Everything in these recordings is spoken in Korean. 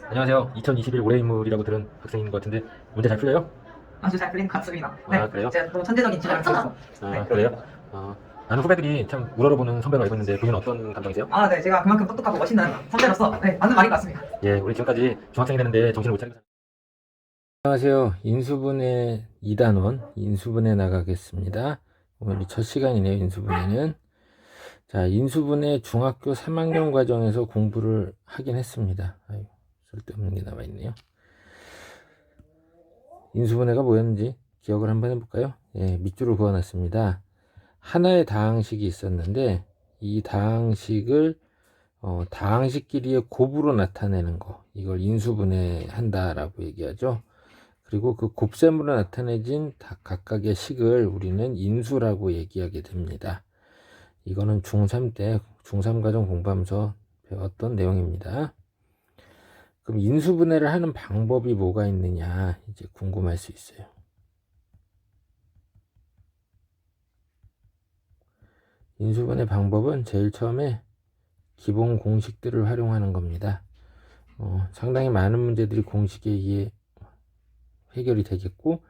안녕하세요. 2021 올해 인물이라고 들은 학생인 것 같은데 문제 잘 풀려요? 아주 잘 풀린 것 같습니다. 네, 아, 그래요? 제가 너무 천재적인 지식을 가지고 있어. 아, 네. 그래요? 많은 후배들이 참 우러러보는 선배로 알고 있는데 그분 어떤 감정이세요? 네, 제가 그만큼 똑똑하고 멋있는 선배로서 네, 맞는 말인 것 같습니다. 예, 우리 지금까지 중학생이 되는데 정신을 못 차리고 안녕하세요. 인수분해 2단원 인수분해 나가겠습니다. 오늘이 첫 시간이네요. 인수분해는. 자, 인수분해 중학교 3학년 과정에서 공부를 하긴 했습니다. 아유, 쓸데없는 게 남아있네요. 인수분해가 뭐였는지 기억을 한번 해볼까요? 예, 밑줄을 그어놨습니다. 하나의 다항식이 있었는데 이 다항식을 다항식끼리의 곱으로 나타내는 거, 이걸 인수분해한다라고 얘기하죠. 그리고 그 곱셈으로 나타내진 각각의 식을 우리는 인수라고 얘기하게 됩니다. 이거는 중3 때 중3과정 공부하면서 배웠던 내용입니다. 그럼 인수분해를 하는 방법이 뭐가 있느냐 이제 궁금할 수 있어요. 인수분해 방법은 제일 처음에 기본 공식들을 활용하는 겁니다. 상당히 많은 문제들이 공식에 의해 해결이 되겠고,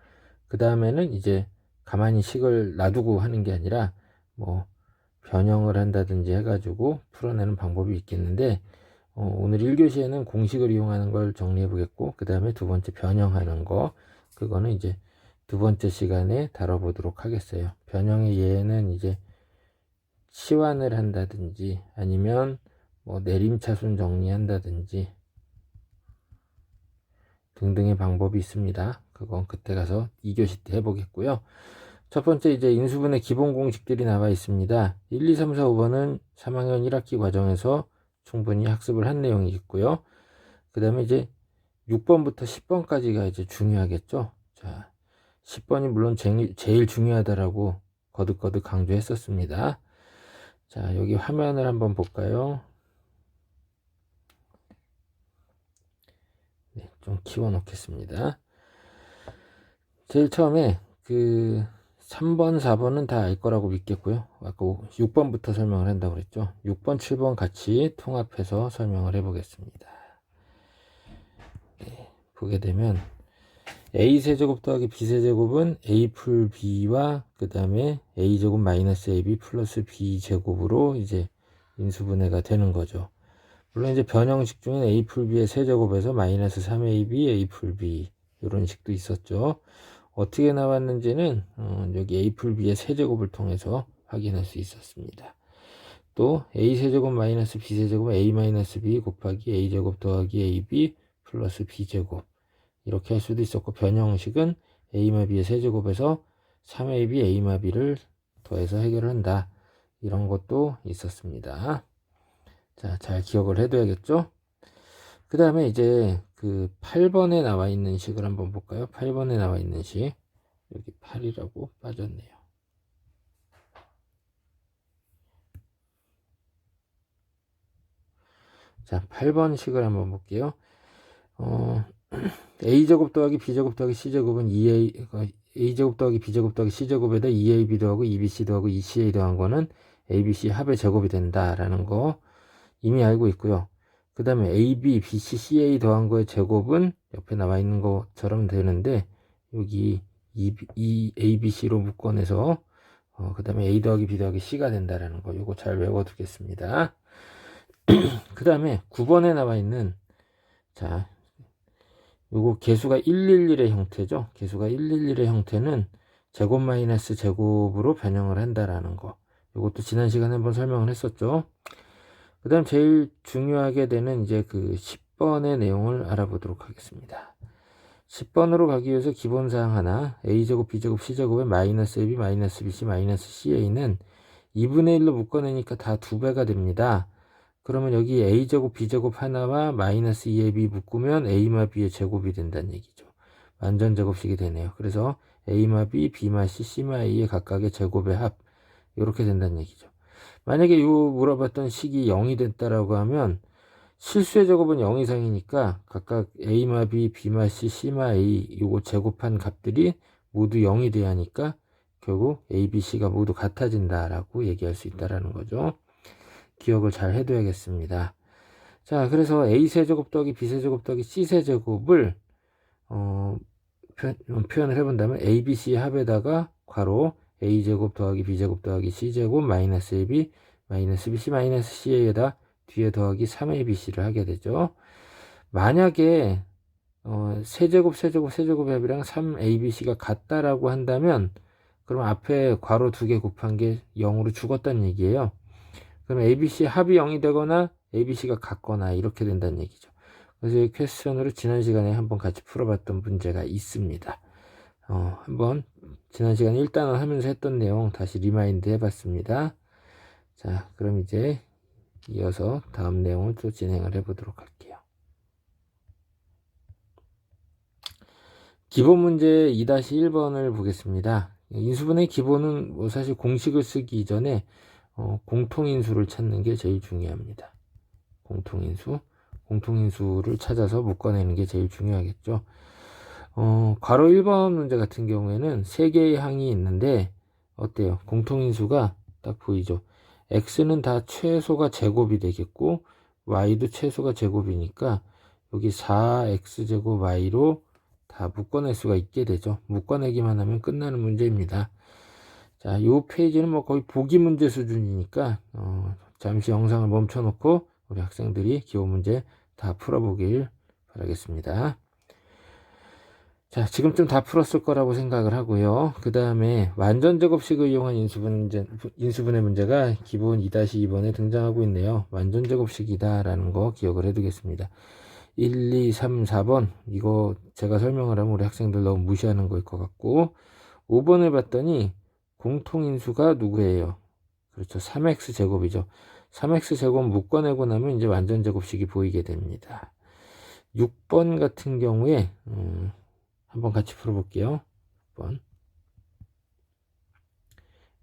그 다음에는 이제 가만히 식을 놔두고 하는 게 아니라 뭐 변형을 한다든지 해가지고 풀어내는 방법이 있겠는데, 오늘 1교시에는 공식을 이용하는 걸 정리해 보겠고, 그 다음에 두 번째 변형하는 거, 그거는 이제 두 번째 시간에 다뤄보도록 하겠어요. 변형의 예는 이제 치환을 한다든지 아니면 뭐 내림차순 정리한다든지 등등의 방법이 있습니다. 그건 그때 가서 2교시 때 해보겠고요. 첫 번째 이제 인수분해 기본 공식들이 나와 있습니다. 1, 2, 3, 4, 5번은 3학년 1학기 과정에서 충분히 학습을 한 내용이 있고요. 그 다음에 이제 6번부터 10번까지가 이제 중요하겠죠. 자, 10번이 물론 제일 중요하다라고 거듭거듭 강조했었습니다. 자, 여기 화면을 한번 볼까요? 네, 좀 키워 놓겠습니다. 제일 처음에 그 3번, 4번은 다 알 거라고 믿겠고요. 아까 6번부터 설명을 한다고 그랬죠. 6번, 7번 같이 통합해서 설명을 해 보겠습니다. 네, 보게 되면 a세제곱 더하기 b세제곱은 a 풀 b와 그 다음에 a제곱 마이너스 ab 플러스 b제곱으로 이제 인수분해가 되는 거죠. 물론 이제 변형식 중엔 a 풀 b의 세제곱에서 마이너스 3ab a 풀 b 이런 식도 있었죠. 어떻게 나왔는지는 여기 a 풀 b의 세제곱을 통해서 확인할 수 있었습니다. 또 a 세제곱 마이너스 b 세제곱 a 마이너스 b 곱하기 a 제곱 더하기 ab 플러스 b 제곱 이렇게 할 수도 있었고, 변형식은 a마 b의 세제곱에서 3ab a마 b를 더해서 해결을 한다, 이런 것도 있었습니다. 자, 잘 기억을 해둬야겠죠. 그 다음에 이제 그 8번에 나와 있는 식을 한번 볼까요? 8번에 나와 있는 식, 여기 8이라고 빠졌네요. 자, 8번 식을 한번 볼게요. a제곱 더하기 b제곱 더하기 c제곱은 2a제곱 더하기 b제곱 더하기 c제곱에다 2ab 더하고 2bc 더하고 2ca 더한 거는 abc 합의 제곱이 된다라는 거 이미 알고 있고요. 그 다음에 ab, bc, ca 더한 거의 제곱은 옆에 나와 있는 것처럼 되는데, 여기 이 abc로 묶어내서 그 다음에 a 더하기 b 더하기 c가 된다라는 거, 요거 잘 외워두겠습니다. 그 다음에 9번에 나와 있는, 자, 요거 개수가 111의 형태죠. 개수가 111의 형태는 제곱 마이너스 제곱으로 변형을 한다라는 거, 요것도 지난 시간에 한번 설명을 했었죠. 그 다음 제일 중요하게 되는 이제 그 10번의 내용을 알아보도록 하겠습니다. 10번으로 가기 위해서 기본사항 하나, a제곱 b제곱 c제곱에 마이너스 ab 마이너스 bc 마이너스 ca는 2분의 1로 묶어내니까 다 2배가 됩니다. 그러면 여기 a제곱 b제곱 하나와 마이너스 2ab 묶으면 a마 b의 제곱이 된다는 얘기죠. 완전 제곱식이 되네요. 그래서 a마 b, b마 c, c마 a의 각각의 제곱의 합, 이렇게 된다는 얘기죠. 만약에 요 물어봤던 식이 0이 됐다라고 하면 실수의 제곱은 0 이상이니까 각각 a마 b, b마 c, c마 a 요거 제곱한 값들이 모두 0이 돼야 하니까 결국 a, b, c가 모두 같아진다라고 얘기할 수 있다라는 거죠. 기억을 잘 해둬야겠습니다. 자, 그래서 a세제곱 더하기 b세제곱 더하기 c세제곱을 표현을 해본다면 abc 합에다가 괄호 a제곱 더하기 b제곱 더하기 c제곱 마이너스 ab 마이너스 bc 마이너스 ca에다 뒤에 더하기 3abc를 하게 되죠. 만약에 세제곱 세제곱 세제곱 합이랑 3abc가 같다라고 한다면 그럼 앞에 괄호 2개 곱한 게 0으로 죽었다는 얘기예요. 그럼 abc 합이 0이 되거나 abc가 같거나 이렇게 된다는 얘기죠. 그래서 이 퀘스천으로 지난 시간에 한번 같이 풀어봤던 문제가 있습니다. 한번 지난 시간에 1단원 하면서 했던 내용 다시 리마인드 해봤습니다. 자, 그럼 이제 이어서 다음 내용을 또 진행을 해보도록 할게요. 기본 문제 2-1번을 보겠습니다. 인수분해 기본은 뭐 사실 공식을 쓰기 이전에 공통인수를 찾는 게 제일 중요합니다. 공통인수를 찾아서 묶어내는 게 제일 중요하겠죠. 괄호 1번 문제 같은 경우에는 3개의 항이 있는데 어때요? 공통인수가 딱 보이죠? x는 다 최소가 제곱이 되겠고 y도 최소가 제곱이니까 여기 4x제곱 y로 다 묶어낼 수가 있게 되죠. 묶어내기만 하면 끝나는 문제입니다. 자, 이 페이지는 뭐 거의 보기 문제 수준이니까 잠시 영상을 멈춰 놓고 우리 학생들이 기본 문제 다 풀어보길 바라겠습니다. 자, 지금쯤 다 풀었을 거라고 생각을 하고요. 그 다음에 완전제곱식을 이용한 인수분해 문제가 기본 2-2번에 등장하고 있네요. 완전제곱식이다 라는 거 기억을 해두겠습니다. 1, 2, 3, 4번 이거 제가 설명을 하면 우리 학생들 너무 무시하는 거일 것 같고 5번을 봤더니 공통인수가 누구예요? 그렇죠. 3x제곱이죠. 3x제곱 묶어내고 나면 이제 완전제곱식이 보이게 됩니다. 6번 같은 경우에 한번 같이 풀어볼게요. 6번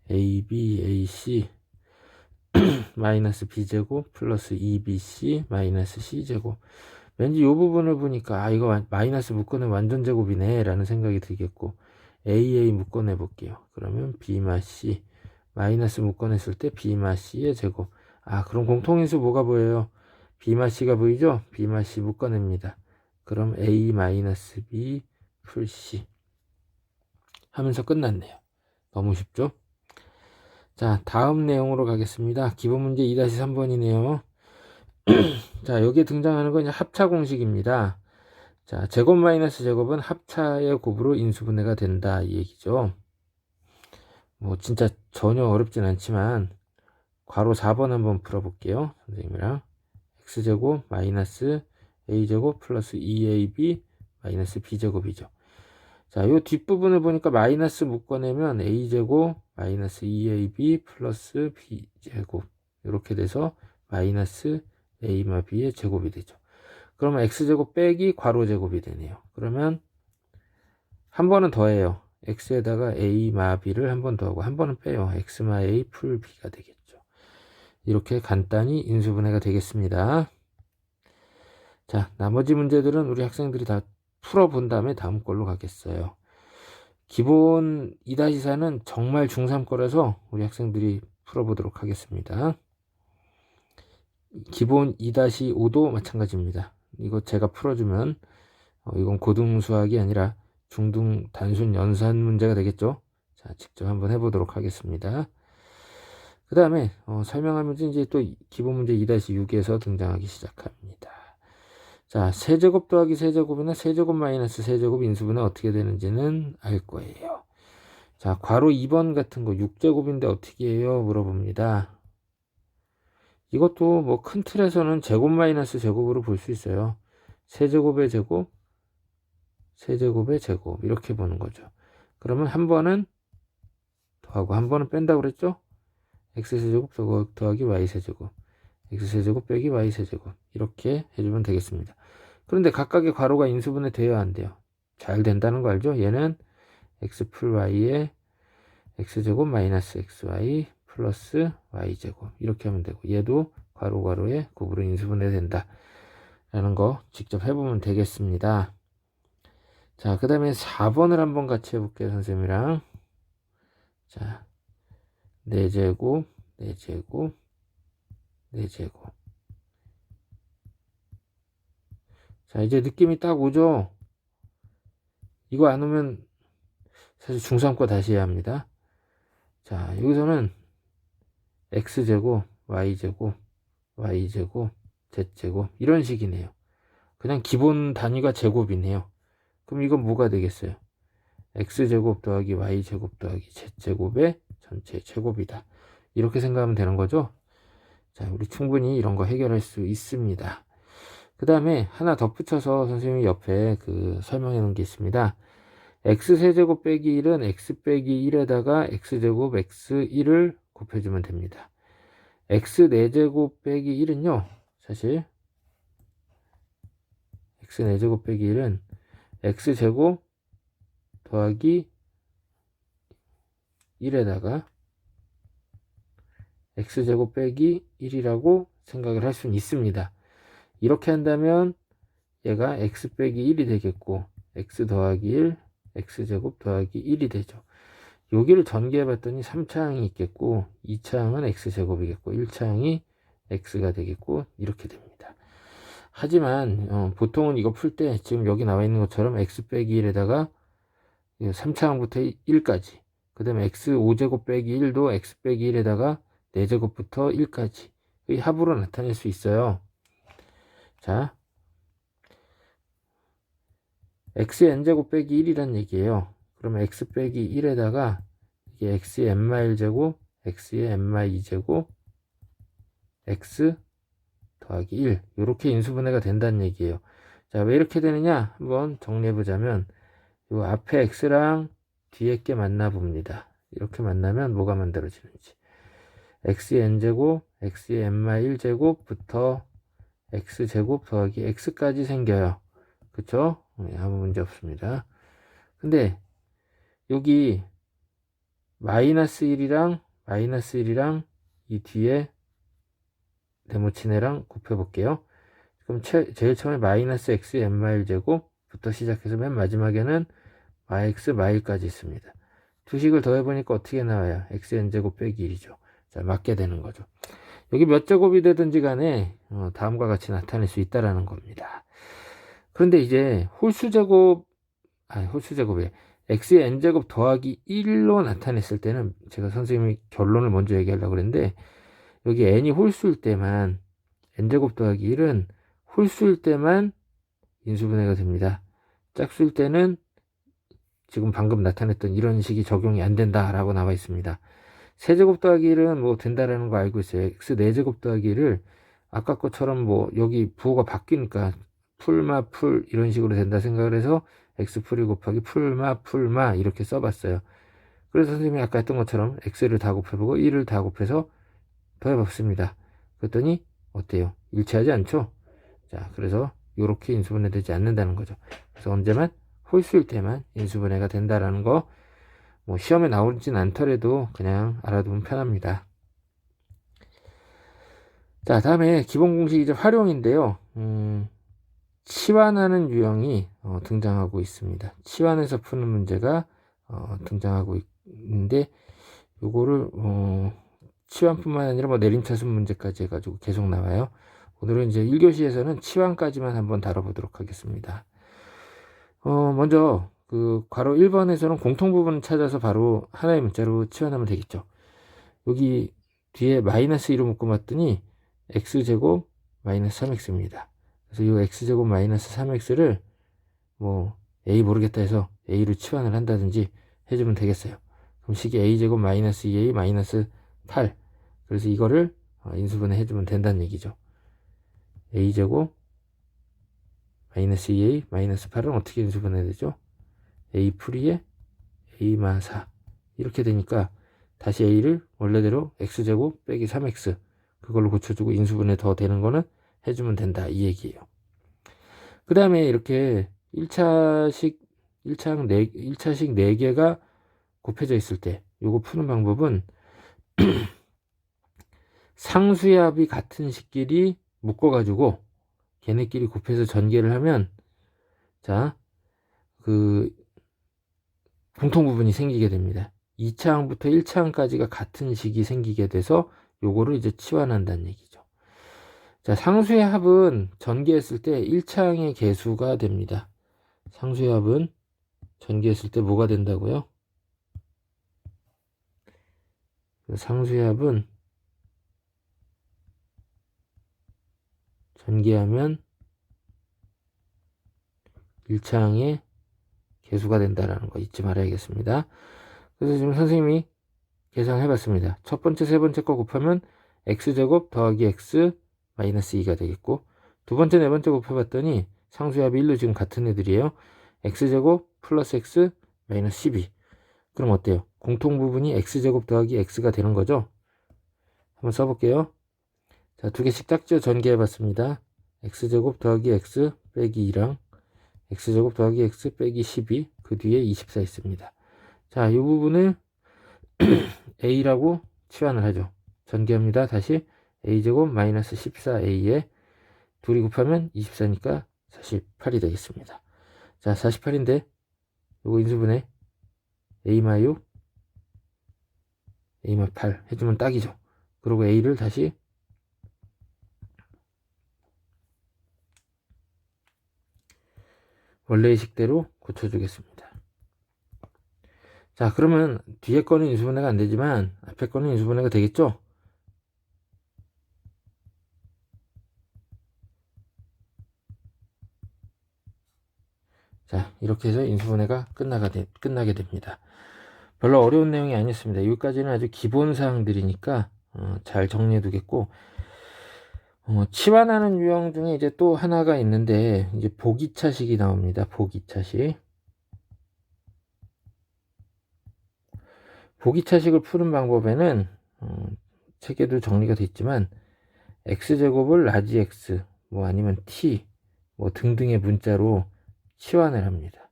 ab, ac 마이너스 b제곱 플러스 2bc 마이너스 c제곱. 왠지 이 부분을 보니까 이거 마이너스 묶어내 완전제곱이네 라는 생각이 들겠고 aa 묶어내 볼게요. 그러면 b 마 c 마이너스 묶어냈을 때 b 마 c의 제곱. 그럼 공통인수 뭐가 보여요? b 마 c가 보이죠? b 마 c 묶어냅니다. 그럼 a 마이너스 b 풀 c 하면서 끝났네요. 너무 쉽죠? 자, 다음 내용으로 가겠습니다. 기본 문제 2-3번이네요. 자, 여기에 등장하는 건 이제 합차 공식입니다. 자, 제곱 마이너스 제곱은 합차의 곱으로 인수분해가 된다 이 얘기죠. 뭐 진짜 전혀 어렵진 않지만 괄호 4번 한번 풀어볼게요. 선생님이랑 x제곱 마이너스 a제곱 플러스 2ab 마이너스 b제곱이죠. 자, 요 뒷부분을 보니까 마이너스 묶어내면 a제곱 마이너스 2ab 플러스 b제곱 이렇게 돼서 마이너스 a마 b의 제곱이 되죠. 그러면 x제곱 빼기 괄호 제곱이 되네요. 그러면 한 번은 더해요. x에다가 a마 b를 한 번 더하고 한 번은 빼요. x마 a 풀 b가 되겠죠. 이렇게 간단히 인수분해가 되겠습니다. 자, 나머지 문제들은 우리 학생들이 다 풀어본 다음에 다음 걸로 가겠어요. 기본 2-4는 정말 중3 거라서 우리 학생들이 풀어보도록 하겠습니다. 기본 2-5도 마찬가지입니다. 이거 제가 풀어주면 이건 고등 수학이 아니라 중등 단순 연산 문제가 되겠죠. 자, 직접 한번 해보도록 하겠습니다. 그 다음에 설명할 문제 이제 또 기본 문제 2-6에서 등장하기 시작합니다. 자, 세제곱 더하기 세제곱이나 세제곱 마이너스 세제곱 인수분해 어떻게 되는지는 알 거예요. 자, 괄호 2번 같은 거 6제곱인데 어떻게 해요? 물어봅니다. 이것도 뭐 큰 틀에서는 제곱 마이너스 제곱으로 볼 수 있어요. 세제곱의 제곱, 세제곱의 제곱 이렇게 보는 거죠. 그러면 한 번은 더하고 한 번은 뺀다고 그랬죠? x세제곱 더하기 y세제곱, x세제곱 빼기 y세제곱 이렇게 해주면 되겠습니다. 그런데 각각의 괄호가 인수분해 돼야 안 돼요. 잘 된다는 거 알죠? 얘는 x 풀 y에 x제곱 마이너스 xy 플러스 y제곱 이렇게 하면 되고 얘도 괄호에 곱으로 인수분해 된다 라는 거 직접 해보면 되겠습니다. 자, 그 다음에 4번을 한번 같이 해볼게요. 선생님이랑. 자, 4제곱 4제곱 4제곱 자, 이제 느낌이 딱 오죠? 이거 안 오면 사실 중3 거 다시 해야 합니다. 자, 여기서는 x제곱, y제곱, y제곱, z제곱 이런 식이네요. 그냥 기본 단위가 제곱이네요. 그럼 이건 뭐가 되겠어요? x제곱 더하기 y제곱 더하기 z제곱의 전체 제곱이다. 이렇게 생각하면 되는 거죠. 자, 우리 충분히 이런 거 해결할 수 있습니다. 그 다음에 하나 덧붙여서 선생님이 옆에 설명해 놓은 게 있습니다. x세제곱 빼기 1은 x 빼기 1에다가 x제곱 x1을 곱해주면 됩니다. x4제곱 빼기 1은요, 사실 x4제곱 빼기 1은 x제곱 더하기 1에다가 x제곱 빼기 1이라고 생각을 할 수는 있습니다. 이렇게 한다면 얘가 x 빼기 1이 되겠고 x 더하기 1, x제곱 더하기 1이 되죠. 여기를 전개해 봤더니 3차항이 있겠고 2차항은 x제곱이겠고 1차항이 x가 되겠고 이렇게 됩니다. 하지만 보통은 이거 풀 때 지금 여기 나와 있는 것처럼 x 빼기 1에다가 3차항부터 1까지, 그 다음에 x 5제곱 빼기 1도 x 빼기 1에다가 4제곱부터 1까지 의 합으로 나타낼 수 있어요. 자, x의 n제곱 빼기 1이란 얘기예요. 그러면 x 빼기 1에다가 이게 x의 n-1제곱, x의 n-2제곱, x 더하기 1 이렇게 인수분해가 된다는 얘기예요. 자, 왜 이렇게 되느냐 한번 정리해 보자면 요 앞에 x랑 뒤에 게 만나 봅니다. 이렇게 만나면 뭐가 만들어지는지, x의 n제곱, x의 n-1제곱부터 x제곱 더하기 x까지 생겨요. 그쵸? 네, 아무 문제 없습니다. 근데 여기 마이너스 1이랑 이 뒤에 네모친 애랑 곱해 볼게요. 그럼 제일 처음에 마이너스 x n-1제곱부터 시작해서 맨 마지막에는 마x 마일까지 있습니다. 두 식을 더해보니까 어떻게 나와요? x n제곱 빼기 1이죠. 자, 맞게 되는 거죠. 여기 몇 제곱이 되든지 간에 다음과 같이 나타낼 수 있다라는 겁니다. 그런데 이제 홀수제곱에 x의 n제곱 더하기 1로 나타냈을 때는 제가 선생님이 결론을 먼저 얘기하려고 그랬는데, 여기 n이 홀수일 때만, n제곱 더하기 1은 홀수일 때만 인수분해가 됩니다. 짝수일 때는 지금 방금 나타냈던 이런 식이 적용이 안 된다라고 나와 있습니다. 세제곱 더하기 1은 뭐 된다라는 거 알고 있어요. x 4제곱 더하기 1을 아까 것처럼 뭐 여기 부호가 바뀌니까 풀마 풀 이런 식으로 된다 생각을 해서 x 풀이 곱하기 풀마 이렇게 써봤어요. 그래서 선생님이 아까 했던 것처럼 x를 다 곱해보고 1을 다 곱해서 더해봤습니다. 그랬더니 어때요? 일치하지 않죠? 자, 그래서 이렇게 인수분해 되지 않는다는 거죠. 그래서 언제만 홀수일 때만 인수분해가 된다라는 거, 뭐 시험에 나오진 않더라도 그냥 알아두면 편합니다. 자, 다음에 기본 공식 이제 활용인데요. 치환하는 유형이 등장하고 있습니다. 치환해서 푸는 문제가 등장하고 있는데, 요거를 치환뿐만 아니라 뭐 내림차순 문제까지 해가지고 계속 나와요. 오늘은 이제 1교시에서는 치환까지만 한번 다뤄보도록 하겠습니다. 먼저 괄호 1번에서는 공통부분을 찾아서 바로 하나의 문자로 치환하면 되겠죠. 여기 뒤에 마이너스 1을 묶어놨더니 x제곱 마이너스 3x입니다. 그래서 이 x제곱 마이너스 3x를 뭐 a 모르겠다 해서 a로 치환을 한다든지 해주면 되겠어요. 그럼 식이 a제곱 마이너스 2a 마이너스 8, 그래서 이거를 인수분해 해주면 된다는 얘기죠. a제곱 마이너스 2a 마이너스 8은 어떻게 인수분해 되죠? a 풀이에 a 마 4 이렇게 되니까 다시 a를 원래대로 x제곱 빼기 3x 그걸로 고쳐주고 인수분해 더 되는 거는 해주면 된다 이 얘기예요. 그 다음에 이렇게 1차식 4개가 곱해져 있을 때 요거 푸는 방법은 상수의 합이 같은 식끼리 묶어가지고 걔네끼리 곱해서 전개를 하면, 자, 공통 부분이 생기게 됩니다. 2차항부터 1차항까지가 같은 식이 생기게 돼서 요거를 이제 치환한다는 얘기죠. 자, 상수의 합은 전개했을 때 1차항의 개수가 됩니다. 상수의 합은 전개했을 때 뭐가 된다고요? 상수의 합은 전개하면 1차항의 개수가 된다라는 거 잊지 말아야겠습니다. 그래서 지금 선생님이 계산해 봤습니다. 첫 번째, 세 번째 거 곱하면 x제곱 더하기 x 마이너스 2가 되겠고, 두 번째, 네 번째 곱해봤더니 상수의 합이 1로 지금 같은 애들이에요. x제곱 플러스 x 마이너스 12. 그럼 어때요? 공통 부분이 x제곱 더하기 x가 되는 거죠? 한번 써볼게요. 자, 두 개씩 짝지어 전개해 봤습니다. x제곱 더하기 x 빼기 2랑 x제곱 더하기 x 빼기 12, 그 뒤에 24 있습니다. 자, 이 부분을 a라고 치환을 하죠. 전개합니다. 다시 a제곱 마이너스 14a에 둘이 곱하면 24니까 48이 되겠습니다. 자, 48인데 요거 인수분해 a-6 a-8 해주면 딱이죠. 그리고 a를 다시 원래의 식대로 고쳐주겠습니다. 자, 그러면 뒤에 거는 인수분해가 안 되지만 앞에 거는 인수분해가 되겠죠? 자, 이렇게 해서 인수분해가 끝나게 됩니다. 별로 어려운 내용이 아니었습니다. 여기까지는 아주 기본 사항들이니까 잘 정리해 두겠고, 치환하는 유형 중에 이제 또 하나가 있는데, 이제 보기차식이 나옵니다. 보기차식. 보기차식을 푸는 방법에는 책에도 정리가 되어 있지만 x제곱을 라지 x 뭐 아니면 t 뭐 등등의 문자로 치환을 합니다.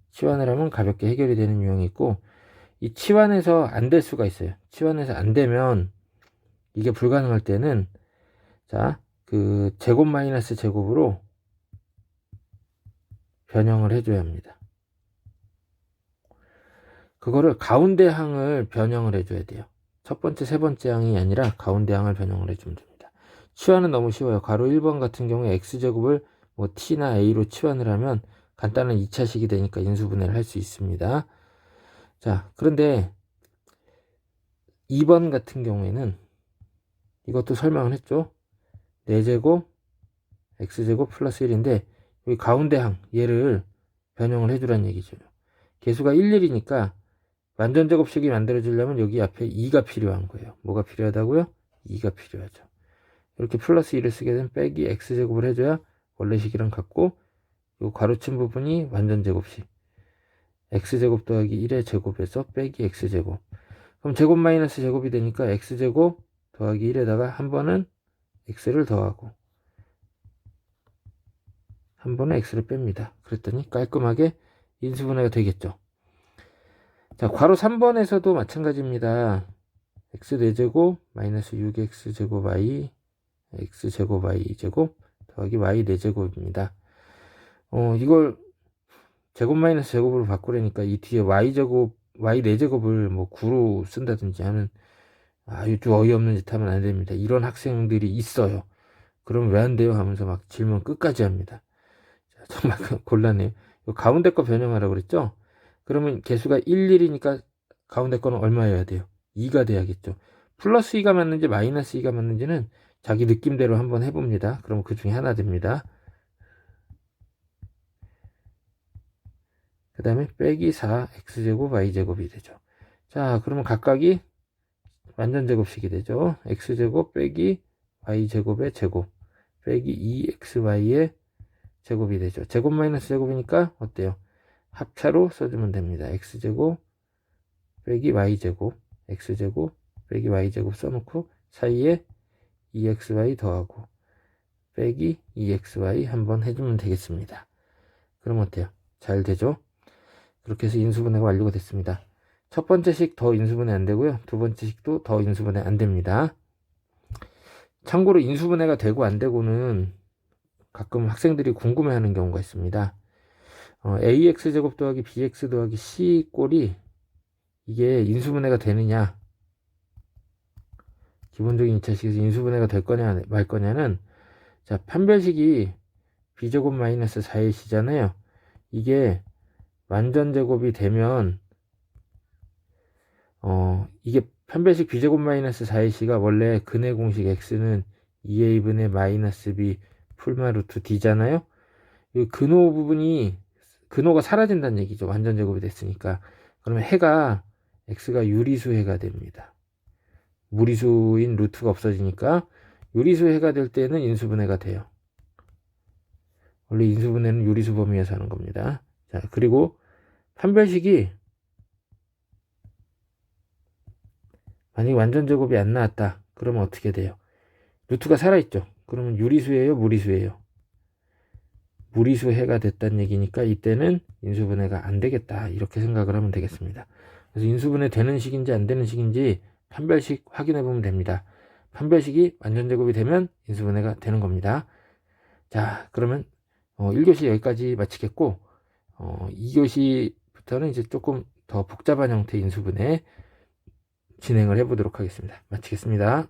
치환을 하면 가볍게 해결이 되는 유형이 있고, 이 치환해서 안 될 수가 있어요. 치환해서 안 되면 이게 불가능할 때는 자, 그 제곱 마이너스 제곱으로 변형을 해줘야 합니다. 그거를 가운데 항을 변형을 해줘야 돼요. 첫 번째, 세 번째 항이 아니라 가운데 항을 변형을 해주면 됩니다. 치환은 너무 쉬워요. 가로 1번 같은 경우에 x제곱을 뭐 t나 a로 치환을 하면 간단한 2차식이 되니까 인수분해를 할 수 있습니다. 자, 그런데 2번 같은 경우에는 이것도 설명을 했죠. 4제곱 x제곱 플러스 1인데 여기 가운데 항 얘를 변형을 해주란 얘기죠. 개수가 1, 1이니까 완전 제곱식이 만들어지려면 여기 앞에 2가 필요한 거예요. 뭐가 필요하다고요? 2가 필요하죠. 이렇게 플러스 2를 쓰게 되면 빼기 x제곱을 해줘야 원래식이랑 같고, 요 가로친 부분이 완전 제곱식. x제곱 더하기 1의 제곱에서 빼기 x제곱. 그럼 제곱 마이너스 제곱이 되니까 x제곱 더하기 1에다가 한 번은 x를 더하고 한 번은 x를 뺍니다. 그랬더니 깔끔하게 인수분해가 되겠죠. 자, 괄호 3번에서도 마찬가지입니다. x 4제곱 마이너스 6x제곱 y x제곱 y제곱 더하기 y 4제곱입니다. 이걸 제곱 마이너스 제곱으로 바꾸려니까 이 뒤에 y제곱 y 4제곱을 뭐 9로 쓴다든지 하는 좀 어이없는 짓 하면 안 됩니다. 이런 학생들이 있어요. 그럼 왜 안 돼요? 하면서 막 질문 끝까지 합니다. 자, 정말 곤란해요. 가운데 거 변형하라고 그랬죠? 그러면 개수가 1, 1이니까 가운데 거는 얼마여야 돼요? 2가 돼야겠죠. 플러스 2가 맞는지 마이너스 2가 맞는지는 자기 느낌대로 한번 해봅니다. 그럼 그 중에 하나 됩니다. 그 다음에 빼기 4 x제곱 y제곱이 되죠. 자, 그러면 각각이 완전 제곱식이 되죠. x제곱 빼기 y제곱의 제곱 빼기 2xy의 제곱이 되죠. 제곱 마이너스 제곱이니까 어때요? 합차로 써주면 됩니다. x제곱 빼기 y제곱 x제곱 빼기 y제곱 써놓고 사이에 2xy 더하고 빼기 2xy 한번 해주면 되겠습니다. 그럼 어때요? 잘 되죠? 그렇게 해서 인수분해가 완료가 됐습니다. 첫 번째 식 더 인수분해 안 되고요. 두 번째 식도 더 인수분해 안 됩니다. 참고로 인수분해가 되고 안 되고는 가끔 학생들이 궁금해하는 경우가 있습니다. ax제곱 더하기 bx 더하기 c 꼴이 이게 인수분해가 되느냐, 기본적인 2차식에서 인수분해가 될 거냐 말 거냐는 자, 판별식이 b제곱 마이너스 4ac잖아요. 이게 완전 제곱이 되면 이게 판별식 b제곱 마이너스 4ac가 원래 근의 공식 x는 2a분의 마이너스 b 풀마 루트 d잖아요. 이 근호 부분이 근호가 사라진다는 얘기죠. 완전 제곱이 됐으니까. 그러면 해가 x가 유리수 해가 됩니다. 무리수인 루트가 없어지니까 유리수 해가 될 때는 인수분해가 돼요. 원래 인수분해는 유리수 범위에서 하는 겁니다. 자, 그리고 판별식이 만약에 완전 제곱이 안 나왔다. 그러면 어떻게 돼요? 루트가 살아있죠. 그러면 유리수예요, 무리수예요? 무리수 해가 됐다는 얘기니까 이때는 인수분해가 안 되겠다. 이렇게 생각을 하면 되겠습니다. 그래서 인수분해 되는 식인지 안 되는 식인지 판별식 확인해 보면 됩니다. 판별식이 완전 제곱이 되면 인수분해가 되는 겁니다. 자, 그러면 1교시 여기까지 마치겠고 2교시부터는 이제 조금 더 복잡한 형태의 인수분해 진행을 해보도록 하겠습니다. 마치겠습니다.